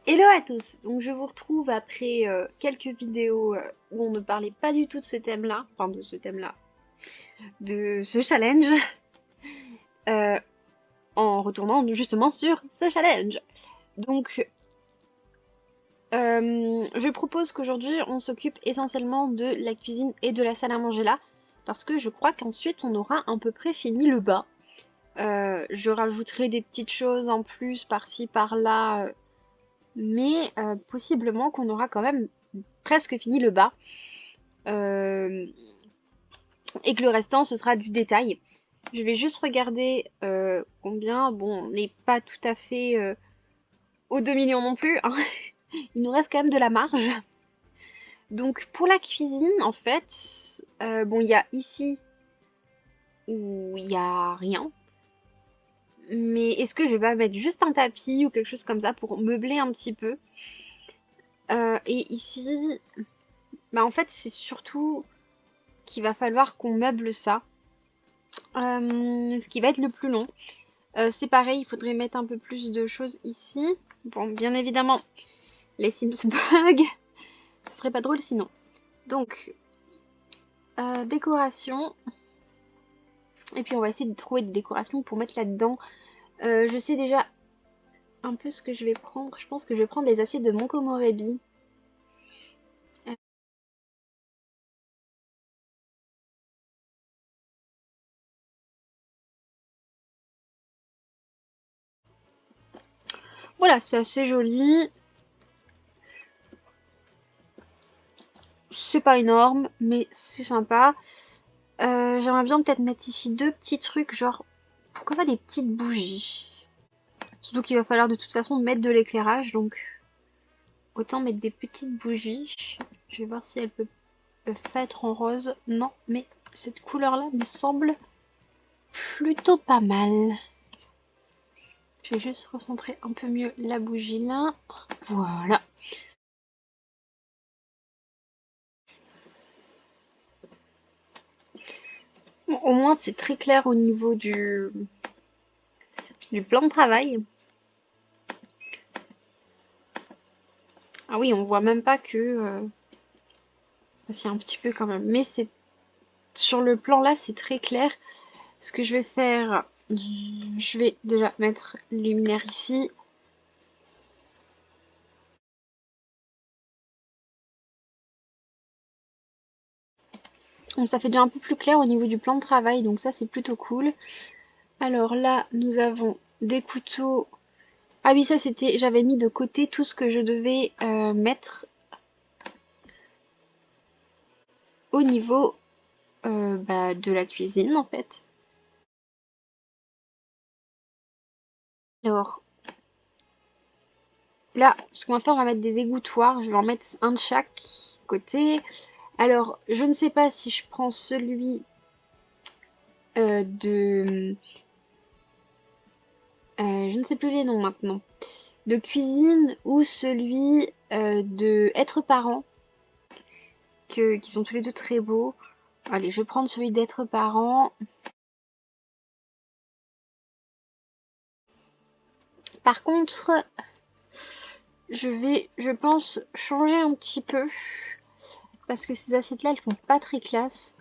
Hello à tous, donc je vous retrouve après quelques vidéos où on ne parlait pas du tout de ce thème-là, enfin de ce thème-là, de ce challenge, euh, en retournant justement sur ce challenge. Donc je propose qu'aujourd'hui on s'occupe essentiellement de la cuisine et de la salle à manger là, parce que je crois qu'ensuite on aura à peu près fini le bas. Je rajouterai des petites choses en plus par-ci par-là, mais possiblement qu'on aura quand même presque fini le bas. Euh, et que le restant ce sera du détail. Je vais juste regarder combien. Bon, on n'est pas tout à fait aux 2 millions non plus, hein. Il nous reste quand même de la marge. Donc pour la cuisine, en fait, bon, il y a ici où il n'y a rien. Mais est-ce que je vais pas mettre juste un tapis ou quelque chose comme ça pour meubler un petit peu. Et ici, bah en fait, c'est surtout qu'il va falloir qu'on meuble ça. Ce qui va être le plus long. C'est pareil, il faudrait mettre un peu plus de choses ici. Bon, bien évidemment, les Sims bug, ce serait pas drôle sinon. Donc, décoration. Et puis on va essayer de trouver des décorations pour mettre là-dedans. Je sais déjà un peu ce que je vais prendre. Je pense que je vais prendre les assiettes de mon Komorebi. Voilà, c'est assez joli. C'est pas énorme, mais c'est sympa. J'aimerais bien peut-être mettre ici deux petits trucs, genre, pourquoi pas des petites bougies? Surtout qu'il va falloir de toute façon mettre de l'éclairage, donc autant mettre des petites bougies. Je vais voir si elles peuvent pas être en rose. Non, mais cette couleur-là me semble plutôt pas mal. Je vais juste recentrer un peu mieux la bougie là. Voilà. Bon, au moins c'est très clair au niveau du plan de travail. Ah oui, on voit même pas que... c'est un petit peu quand même. Mais c'est sur le plan là, c'est très clair. Ce que je vais faire, je vais déjà mettre le luminaire ici. Donc ça fait déjà un peu plus clair au niveau du plan de travail, donc ça c'est plutôt cool. Alors là, nous avons des couteaux. Ah oui, ça c'était, j'avais mis de côté tout ce que je devais mettre au niveau de la cuisine en fait. Alors là, ce qu'on va faire, on va mettre des égouttoirs. Je vais en mettre un de chaque côté. Alors, je ne sais pas si je prends celui de... je ne sais plus les noms maintenant. De cuisine ou celui de être parent, qui sont tous les deux très beaux. Allez, je vais prendre celui d'être parent. Par contre, je vais, je pense, changer un petit peu. Parce que ces assiettes-là, elles font pas très classe.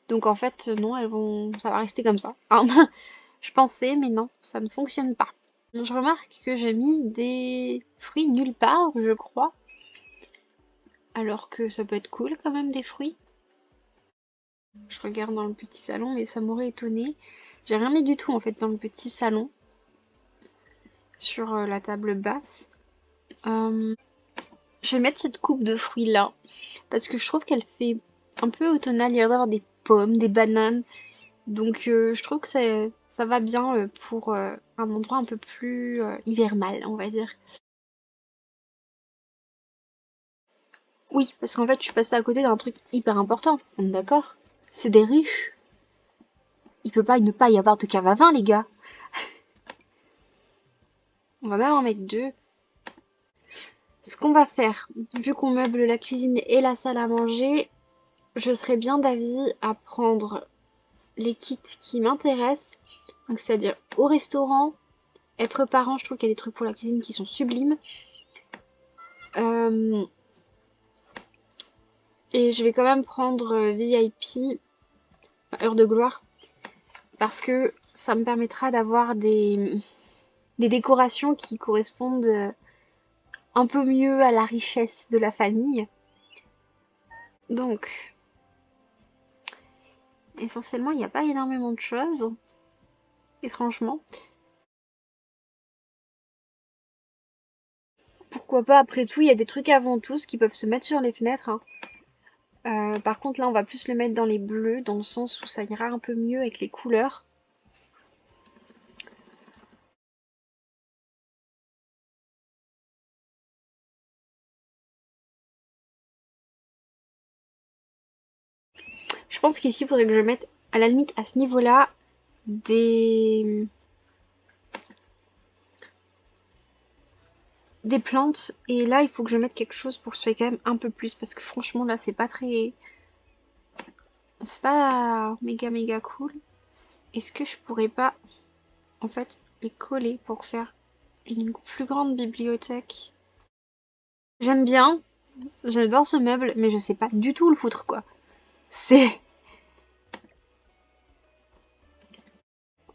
Donc en fait, non, elles vont, ça va rester comme ça. Hein. Je pensais, mais non, ça ne fonctionne pas. Je remarque que j'ai mis des fruits nulle part, je crois. Alors que ça peut être cool quand même des fruits. Je regarde dans le petit salon, mais ça m'aurait étonné. J'ai rien mis du tout en fait dans le petit salon. Sur la table basse. Je vais mettre cette coupe de fruits là. Parce que je trouve qu'elle fait un peu automnale. Il y a d'avoir des pommes, des bananes. Donc je trouve que ça va bien pour un endroit un peu plus hivernal, on va dire. Oui, parce qu'en fait, je suis passée à côté d'un truc hyper important. On est d'accord? C'est des riches. Il peut pas ne pas y avoir de cave à vin, les gars. On va même en mettre deux. Ce qu'on va faire, vu qu'on meuble la cuisine et la salle à manger, je serais bien d'avis à prendre les kits qui m'intéressent, donc c'est-à-dire au restaurant être parent, je trouve qu'il y a des trucs pour la cuisine qui sont sublimes. Et je vais quand même prendre VIP, enfin, heure de gloire, parce que ça me permettra d'avoir des décorations qui correspondent un peu mieux à la richesse de la famille. Donc, essentiellement, il n'y a pas énormément de choses, étrangement. Pourquoi pas, après tout, il y a des trucs avant tous qui peuvent se mettre sur les fenêtres, hein. Par contre, là, on va plus le mettre dans les bleus, dans le sens où ça ira un peu mieux avec les couleurs. Je pense qu'ici, il faudrait que je mette, à la limite, à ce niveau-là, des... des plantes. Et là, il faut que je mette quelque chose pour que ce soit quand même un peu plus. Parce que franchement, là, c'est pas très... c'est pas méga méga cool. Est-ce que je pourrais pas, en fait, les coller pour faire une plus grande bibliothèque? J'aime bien, j'adore ce meuble, mais je sais pas du tout le foutre, quoi. C'est...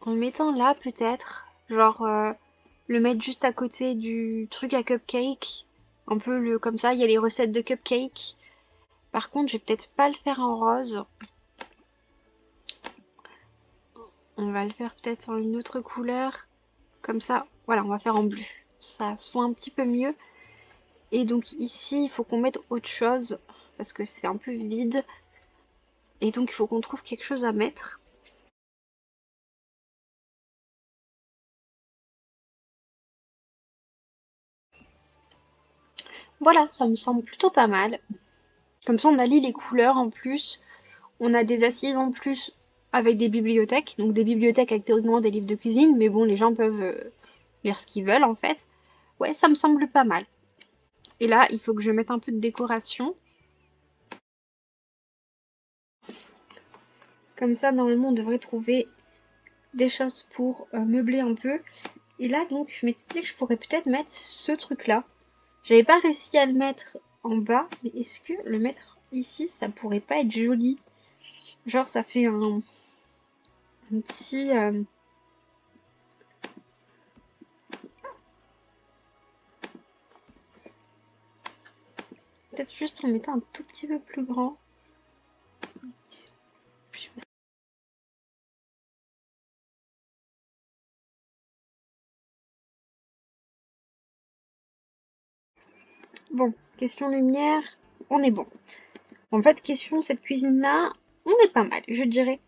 En mettant là, peut-être, genre, le mettre juste à côté du truc à cupcake. Un peu le comme ça, il y a les recettes de cupcake. Par contre, je vais peut-être pas le faire en rose. On va le faire peut-être en une autre couleur. Comme ça, voilà, on va faire en bleu. Ça se voit un petit peu mieux. Et donc ici, il faut qu'on mette autre chose. Parce que c'est un peu vide. Et donc, il faut qu'on trouve quelque chose à mettre. Voilà, ça me semble plutôt pas mal. Comme ça, on allie les couleurs en plus. On a des assises en plus avec des bibliothèques. Donc des bibliothèques avec théoriquement des livres de cuisine. Mais bon, les gens peuvent lire ce qu'ils veulent en fait. Ouais, ça me semble pas mal. Et là, il faut que je mette un peu de décoration. Comme ça, normalement, on devrait trouver des choses pour meubler un peu. Et là, donc, je m'étais dit que je pourrais peut-être mettre ce truc-là. J'avais pas réussi à le mettre en bas, mais est-ce que le mettre ici, ça pourrait pas être joli? Genre, ça fait un petit... peut-être juste en mettant un tout petit peu plus grand. Bon, question lumière, on est bon. En fait, question cette cuisine-là, on est pas mal, je dirais.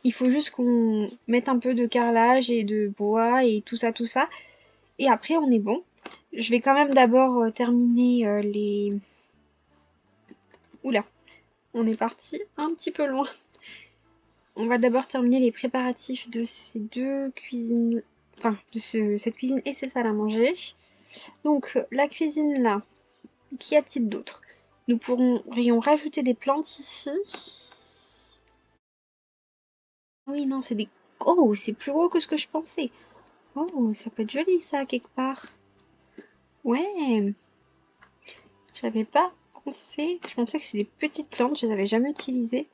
Il faut juste qu'on mette un peu de carrelage et de bois et tout ça, tout ça. Et après, on est bon. Je vais quand même d'abord terminer les... Oula, on est parti un petit peu loin. On va d'abord terminer les préparatifs de ces deux cuisines... Enfin, de cette cuisine et ces salles à manger. Donc, la cuisine là, qu'y a-t-il d'autre? Nous pourrions rajouter des plantes ici. Oui, non, c'est des... Oh, c'est plus gros que ce que je pensais. Oh, ça peut être joli ça, quelque part. Ouais, j'avais pas pensé. Je pensais que c'est des petites plantes, je les avais jamais utilisées.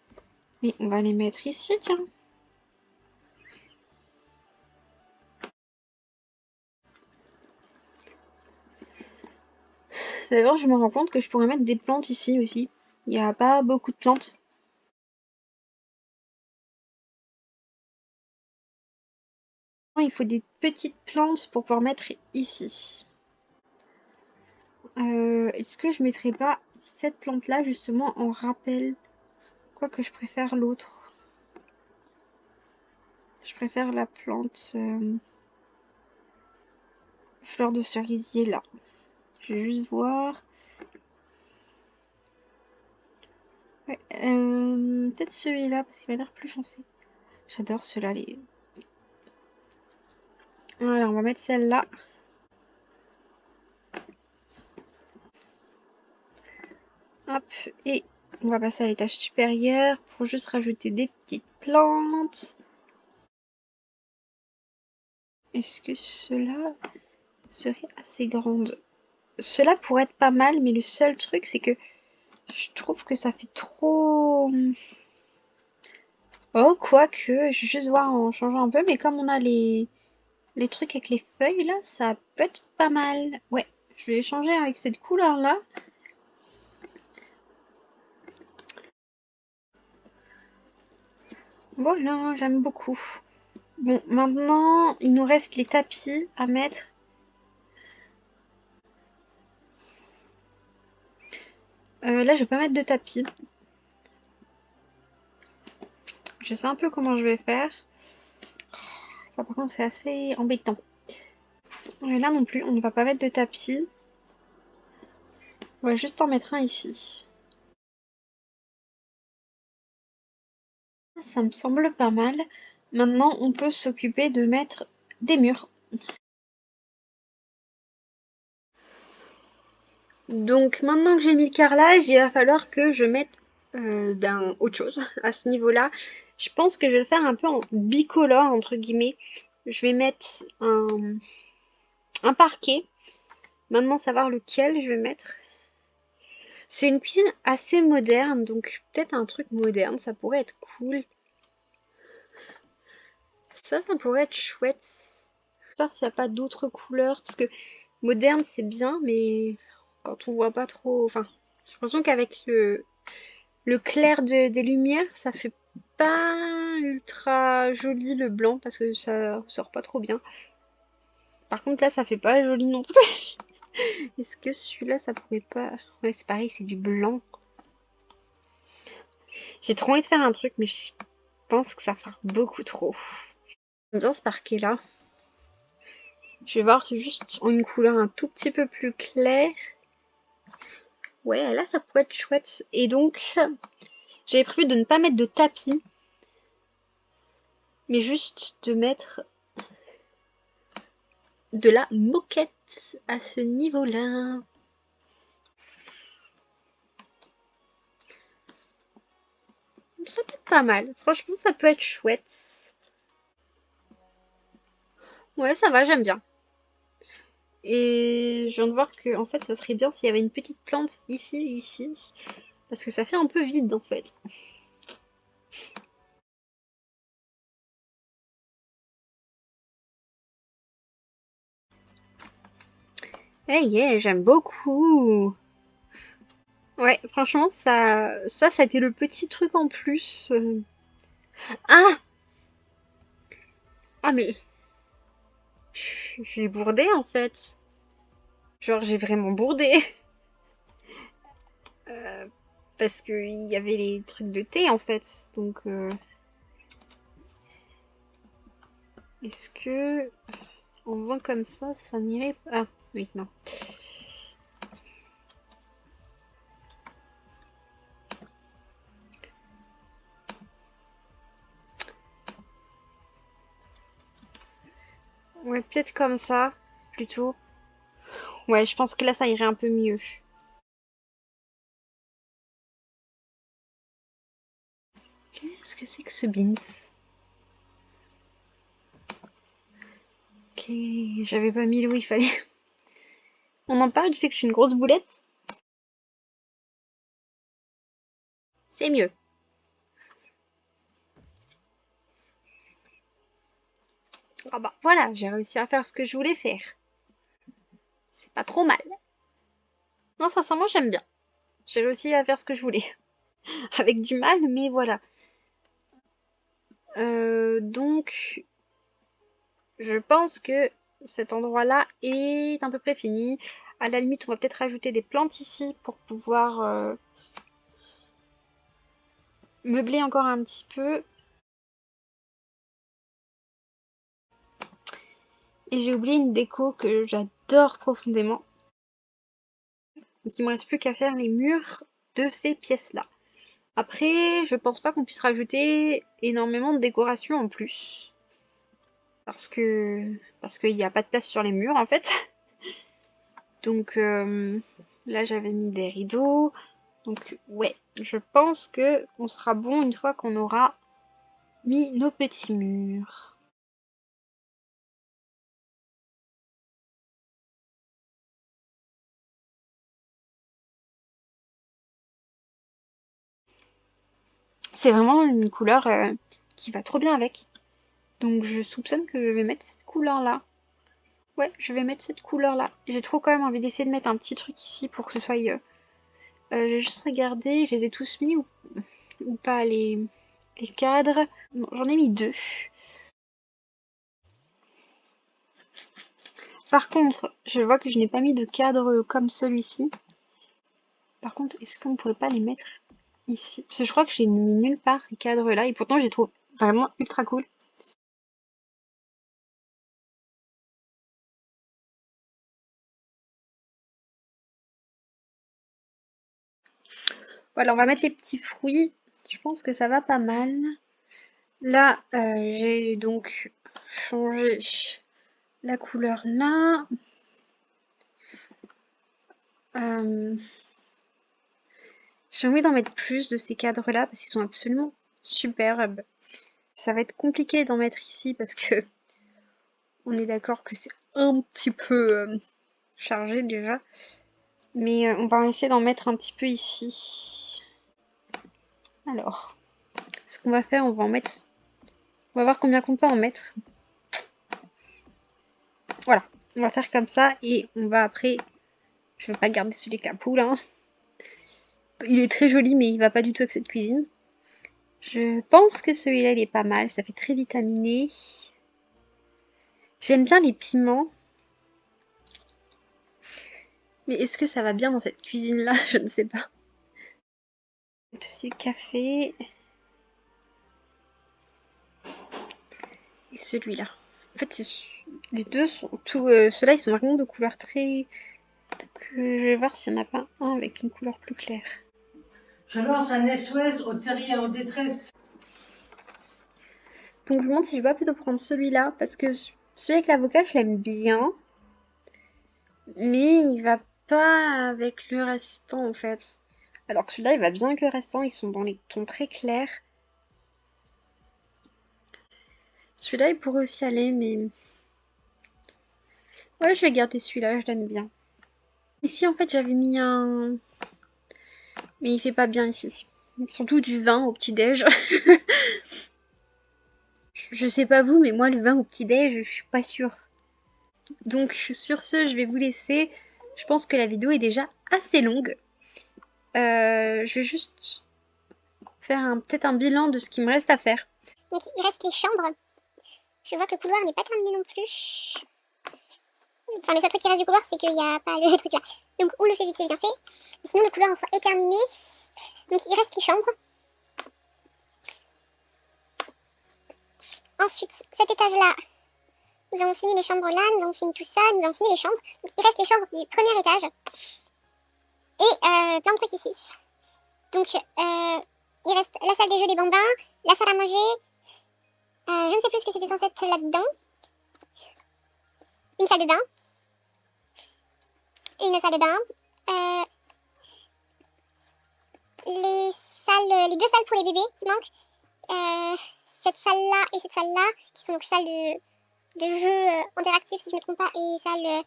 Mais on va les mettre ici, tiens. D'ailleurs, je me rends compte que je pourrais mettre des plantes ici aussi. Il n'y a pas beaucoup de plantes. Il faut des petites plantes pour pouvoir mettre ici. Est-ce que je mettrais pas cette plante-là justement en rappel? Quoique je préfère l'autre. Je préfère la plante fleur de cerisier là. Je vais juste voir. Ouais, peut-être celui-là parce qu'il m'a l'air plus foncé. J'adore ceux-là. Les... Voilà, on va mettre celle-là. Hop, et on va passer à l'étage supérieur pour juste rajouter des petites plantes. Est-ce que cela serait assez grande? Cela pourrait être pas mal, mais le seul truc, c'est que je trouve que ça fait trop... Oh, quoique, je vais juste voir en changeant un peu, mais comme on a les trucs avec les feuilles, là, ça peut être pas mal. Ouais, je vais changer avec cette couleur-là. Voilà, j'aime beaucoup. Bon, maintenant, il nous reste les tapis à mettre. Là, je vais pas mettre de tapis. Je sais un peu comment je vais faire. Ça, par contre, c'est assez embêtant. Là non plus, on ne va pas mettre de tapis. On va juste en mettre un ici. Ça me semble pas mal. Maintenant, on peut s'occuper de mettre des murs. Donc maintenant que j'ai mis le carrelage, il va falloir que je mette autre chose à ce niveau-là. Je pense que je vais le faire un peu en bicolore, entre guillemets. Je vais mettre un parquet. Maintenant, savoir lequel je vais mettre. C'est une cuisine assez moderne, donc peut-être un truc moderne, ça pourrait être cool. Ça pourrait être chouette. J'espère s'il n'y a pas d'autres couleurs, parce que moderne c'est bien, mais quand on voit pas trop... Enfin, j'ai l'impression qu'avec le clair des lumières, ça fait pas ultra joli le blanc, parce que ça sort pas trop bien. Par contre là, ça fait pas joli non plus. Est-ce que celui-là, ça pourrait pas... Ouais, c'est pareil, c'est du blanc. J'ai trop envie de faire un truc, mais je pense que ça fera beaucoup trop. J'aime bien ce parquet-là. Je vais voir juste en une couleur un tout petit peu plus claire. Ouais, là, ça pourrait être chouette. Et donc, j'avais prévu de ne pas mettre de tapis, mais juste de mettre de la moquette à ce niveau-là. Ça peut être pas mal. Franchement, ça peut être chouette. Ouais, ça va, j'aime bien. Et je viens de voir que, en fait, ce serait bien s'il y avait une petite plante ici. Parce que ça fait un peu vide, en fait. Eh yeah, j'aime beaucoup. Ouais, franchement, ça a été le petit truc en plus. Ah! Ah, mais j'ai bourdé, en fait. Genre, j'ai vraiment bourdé. Euh, parce que il y avait les trucs de thé, en fait. Donc, est-ce que, en faisant comme ça m'irait pas? Ah, oui, non. Ouais, peut-être comme ça, plutôt. Ouais, je pense que là, ça irait un peu mieux. Qu'est-ce que c'est que ce beans? Ok, j'avais pas mis le où il fallait. On en parle du fait que je suis une grosse boulette? C'est mieux. Ah bah voilà, j'ai réussi à faire ce que je voulais faire. C'est pas trop mal. Non, sincèrement, j'aime bien. J'ai réussi à faire ce que je voulais. Avec du mal, mais voilà. Donc, je pense que cet endroit-là est à peu près fini. À la limite, on va peut-être rajouter des plantes ici pour pouvoir meubler encore un petit peu. Et j'ai oublié une déco que j'adore profondément. Donc, il me reste plus qu'à faire les murs de ces pièces-là. Après, je pense pas qu'on puisse rajouter énormément de décoration en plus. Parce qu'il n'y a pas de place sur les murs en fait. Donc là j'avais mis des rideaux. Donc ouais, je pense que on sera bon une fois qu'on aura mis nos petits murs. C'est vraiment une couleur qui va trop bien avec. Donc je soupçonne que je vais mettre cette couleur-là. Ouais, je vais mettre cette couleur-là. J'ai trop quand même envie d'essayer de mettre un petit truc ici pour que ce soit... j'ai juste regardé, je les ai tous mis ou pas les cadres. Non, j'en ai mis 2. Par contre, je vois que je n'ai pas mis de cadre comme celui-ci. Par contre, est-ce qu'on ne pourrait pas les mettre ici? Parce que je crois que j'ai mis nulle part les cadres là, et pourtant je les trouve vraiment ultra cool. Voilà, on va mettre les petits fruits. Je pense que ça va pas mal. Là, j'ai donc changé la couleur là. J'ai envie d'en mettre plus de ces cadres-là parce qu'ils sont absolument superbes. Ça va être compliqué d'en mettre ici parce que on est d'accord que c'est un petit peu chargé déjà. Mais on va essayer d'en mettre un petit peu ici. Alors, ce qu'on va faire, on va en mettre... On va voir combien qu'on peut en mettre. Voilà, on va faire comme ça et on va après... Je vais pas garder celui avec la poule, hein. Il est très joli, mais il va pas du tout avec cette cuisine. Je pense que celui-là, il est pas mal. Ça fait très vitaminé. J'aime bien les piments. Mais est-ce que ça va bien dans cette cuisine-là? Je ne sais pas. Aussi le café. Et celui-là. En fait, les deux sont tout. Ceux-là, ils sont vraiment de couleurs très. Donc, je vais voir s'il n'y en a pas un avec une couleur plus claire. Je lance un SOS aux terriers en détresse. Donc, je me demande si je vais plutôt prendre celui-là parce que celui avec l'avocat, je l'aime bien. Mais il va pas avec le restant en fait. Alors que celui-là, il va bien avec le restant. Ils sont dans les tons très clairs. Celui-là, il pourrait aussi aller, mais... Ouais, je vais garder celui-là, je l'aime bien. Ici, en fait, j'avais mis un... Mais il fait pas bien ici. Surtout du vin au petit-déj. Je sais pas vous, mais moi, le vin au petit-déj, je suis pas sûre. Donc, sur ce, je vais vous laisser. Je pense que la vidéo est déjà assez longue. Je vais juste faire peut-être un bilan de ce qu'il me reste à faire. Donc, il reste les chambres. Je vois que le couloir n'est pas terminé non plus. Enfin, le seul truc qui reste du couloir, c'est qu'il n'y a pas le truc là. Donc, on le fait vite, c'est bien fait. Mais sinon, le couloir en soi est terminé. Donc, il reste les chambres. Ensuite, cet étage-là, nous avons fini les chambres là, nous avons fini tout ça, nous avons fini les chambres. Donc, il reste les chambres du premier étage. Et plein de trucs ici. Donc, il reste la salle des jeux des bambins, la salle à manger. Je ne sais plus ce que c'était censé être là-dedans. Une salle de bain. Une salle de bain. Les deux salles pour les bébés qui manquent. Cette salle-là et cette salle-là, qui sont donc salles de jeux interactifs si je ne me trompe pas, et salle...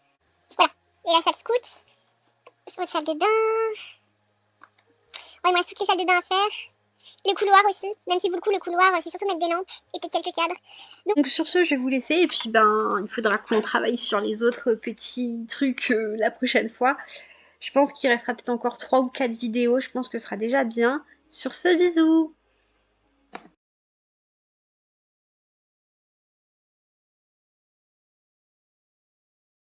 voilà. Et la salle scout. Autre salle de bain. Ouais, il me reste toutes les salles de bain à faire. Le couloir aussi, même si pour le coup le couloir c'est surtout mettre des lampes et peut-être quelques cadres. Donc sur ce, je vais vous laisser et puis il faudra qu'on travaille sur les autres petits trucs la prochaine fois. Je pense qu'il restera peut-être encore 3 ou 4 vidéos, je pense que ce sera déjà bien. Sur ce, bisous!